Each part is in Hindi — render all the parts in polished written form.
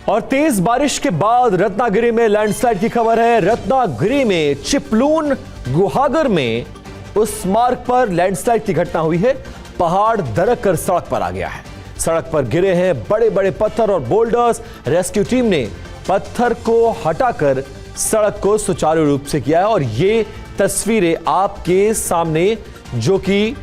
और तेज बारिश के बाद रत्नागिरी में लैंडस्लाइड की खबर है। रत्नागिरी में चिपलून गुहागर में उस मार्ग पर लैंडस्लाइड की घटना हुई है। पहाड़ दरक कर सड़क पर आ गया है। सड़क पर गिरे हैं बड़े बड़े पत्थर और बोल्डर्स। रेस्क्यू टीम ने पत्थर को हटाकर सड़क को सुचारू रूप से किया है। और ये तस्वीरें आपके सामने जो कि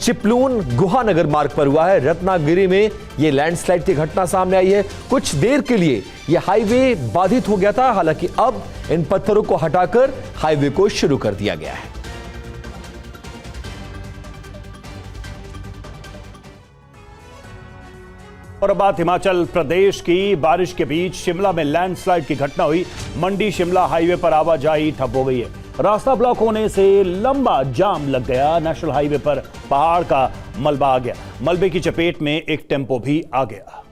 चिपलून गुहानगर मार्ग पर हुआ है। रत्नागिरी में यह लैंडस्लाइड की घटना सामने आई है। कुछ देर के लिए यह हाईवे बाधित हो गया था, हालांकि अब इन पत्थरों को हटाकर हाईवे को शुरू कर दिया गया है। और अब बात हिमाचल प्रदेश की। बारिश के बीच शिमला में लैंडस्लाइड की घटना हुई। मंडी शिमला हाईवे पर आवाजाही ठप हो गई है। रास्ता ब्लॉक होने से लंबा जाम लग गया। नेशनल हाईवे पर पहाड़ का मलबा आ गया। मलबे की चपेट में एक टेम्पो भी आ गया।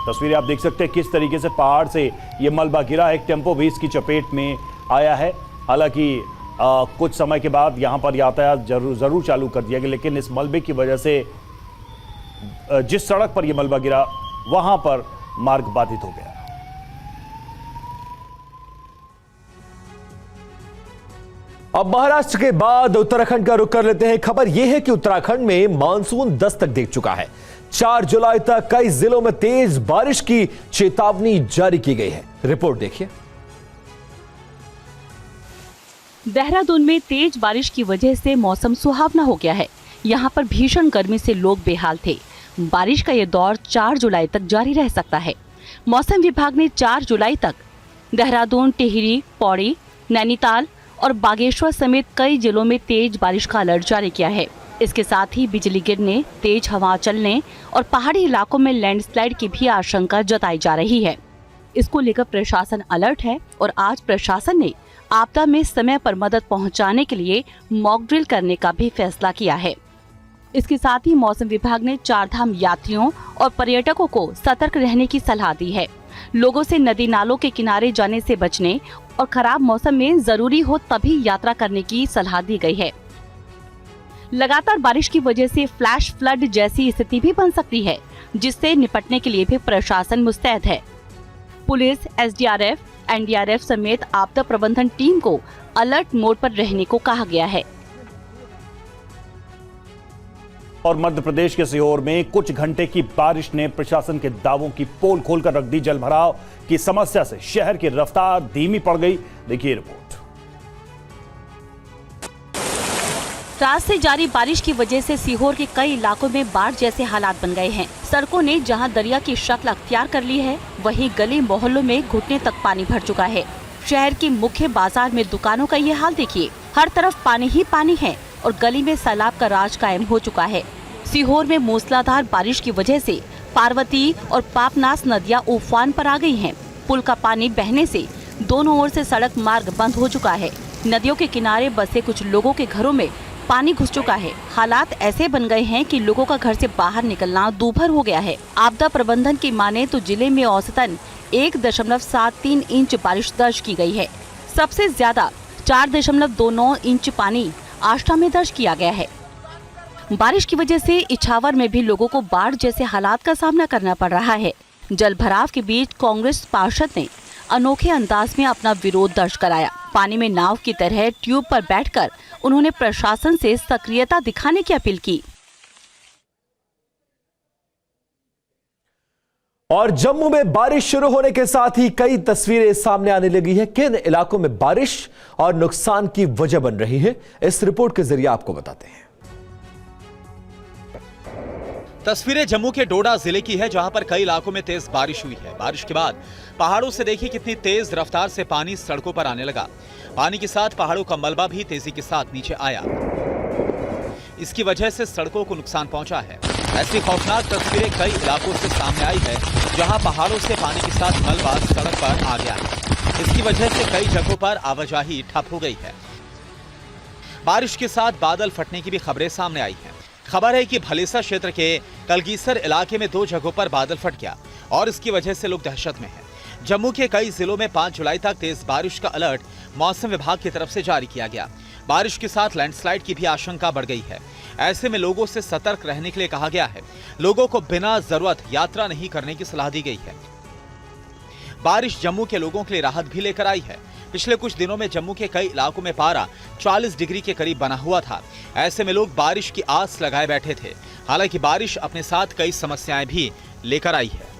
तस्वीरें आप देख सकते हैं किस तरीके से पहाड़ से यह मलबा गिरा है। एक टेम्पो भी इसकी चपेट में आया है। हालांकि कुछ समय के बाद यहां पर यातायात जरूर चालू कर दिया गया, लेकिन इस मलबे की वजह से जिस सड़क पर यह मलबा गिरा वहां पर मार्ग बाधित हो गया। अब महाराष्ट्र के बाद उत्तराखंड का रुख कर लेते हैं। खबर यह है कि उत्तराखंड में मानसून दस्तक दे चुका है। 4 जुलाई तक कई जिलों में तेज बारिश की चेतावनी जारी की गई है। रिपोर्ट देखिए। देहरादून में तेज बारिश की वजह से मौसम सुहावना हो गया है। यहाँ पर भीषण गर्मी से लोग बेहाल थे। बारिश का ये दौर 4 जुलाई तक जारी रह सकता है। मौसम विभाग ने 4 जुलाई तक देहरादून, टिहरी, पौड़ी, नैनीताल और बागेश्वर समेत कई जिलों में तेज बारिश का अलर्ट जारी किया है। इसके साथ ही बिजली गिरने, तेज हवा चलने और पहाड़ी इलाकों में लैंडस्लाइड की भी आशंका जताई जा रही है। इसको लेकर प्रशासन अलर्ट है और आज प्रशासन ने आपदा में समय पर मदद पहुंचाने के लिए मॉक ड्रिल करने का भी फैसला किया है। इसके साथ ही मौसम विभाग ने 4 धाम यात्रियों और पर्यटकों को सतर्क रहने की सलाह दी है। लोगों से नदी नालों के किनारे जाने से बचने और खराब मौसम में जरूरी हो तभी यात्रा करने की सलाह दी गई है। लगातार बारिश की वजह से फ्लैश फ्लड जैसी स्थिति भी बन सकती है, जिससे निपटने के लिए भी प्रशासन मुस्तैद है। पुलिस, एसडीआरएफ, एनडीआरएफ समेत आपदा प्रबंधन टीम को अलर्ट मोड पर रहने को कहा गया है। और मध्य प्रदेश के सीहोर में कुछ घंटे की बारिश ने प्रशासन के दावों की पोल खोलकर रख दी। जलभराव की समस्या से शहर की रफ्तार धीमी पड़ गई। देखिए रिपोर्ट। रात से जारी बारिश की वजह से सीहोर के कई इलाकों में बाढ़ जैसे हालात बन गए हैं। सड़कों ने जहां दरिया की शक्ल अख्तियार कर ली है, वहीं गली मोहल्लों में घुटने तक पानी भर चुका है। शहर के मुख्य बाजार में दुकानों का ये हाल देखिए। हर तरफ पानी ही पानी है और गली में सैलाब का राज कायम हो चुका है। सीहोर में मूसलाधार बारिश की वजह से पार्वती और पापनास नदियां उफान पर आ गई हैं। पुल का पानी बहने से दोनों ओर से सड़क मार्ग बंद हो चुका है। नदियों के किनारे बसे कुछ लोगों के घरों में पानी घुस चुका है। हालात ऐसे बन गए हैं कि लोगों का घर से बाहर निकलना दूभर हो गया है। आपदा प्रबंधन की माने तो जिले में औसतन 1.73 इंच बारिश दर्ज की गई है। सबसे ज्यादा 4.29 इंच पानी आष्टा में दर्ज किया गया है। बारिश की वजह से इछावर में भी लोगों को बाढ़ जैसे हालात का सामना करना पड़ रहा है। जलभराव के बीच कांग्रेस पार्षद ने अनोखे अंदाज में अपना विरोध दर्ज कराया। पानी में नाव की तरह ट्यूब पर बैठकर उन्होंने प्रशासन से सक्रियता दिखाने की अपील की। और जम्मू में बारिश शुरू होने के साथ ही कई तस्वीरें सामने आने लगी है। किन इलाकों में बारिश और नुकसान की वजह बन रही है, इस रिपोर्ट के जरिए आपको बताते हैं। तस्वीरें जम्मू के डोडा जिले की है, जहां पर कई इलाकों में तेज बारिश हुई है। बारिश के बाद पहाड़ों से देखिए कितनी तेज रफ्तार से पानी सड़कों पर आने लगा। पानी के साथ पहाड़ों का मलबा भी तेजी के साथ नीचे आया। इसकी वजह से सड़कों को नुकसान पहुंचा है। ऐसी खौफनाक तस्वीरें कई इलाकों से सामने आई है, जहां पहाड़ों से पानी के साथ मलबा सड़क पर आ गया है। इसकी वजह से कई जगहों पर आवाजाही ठप हो गई है। बारिश के साथ बादल फटने की भी खबरें सामने आई हैं। खबर है कि भलेसा क्षेत्र के कलगीसर इलाके में 2 जगहों पर बादल फट गया और इसकी वजह से लोग दहशत में हैं। जम्मू के कई जिलों में 5 जुलाई तक तेज बारिश का अलर्ट मौसम विभाग की तरफ से जारी किया गया। बारिश के साथ लैंडस्लाइड की भी आशंका बढ़ गई है। ऐसे में लोगों से सतर्क रहने के लिए कहा गया है। लोगों को बिना जरूरत यात्रा नहीं करने की सलाह दी गई है। बारिश जम्मू के लोगों के लिए राहत भी लेकर आई है। पिछले कुछ दिनों में जम्मू के कई इलाकों में पारा 40 डिग्री के करीब बना हुआ था। ऐसे में लोग बारिश की आस लगाए बैठे थे। हालांकि बारिश अपने साथ कई समस्याएं भी लेकर आई है।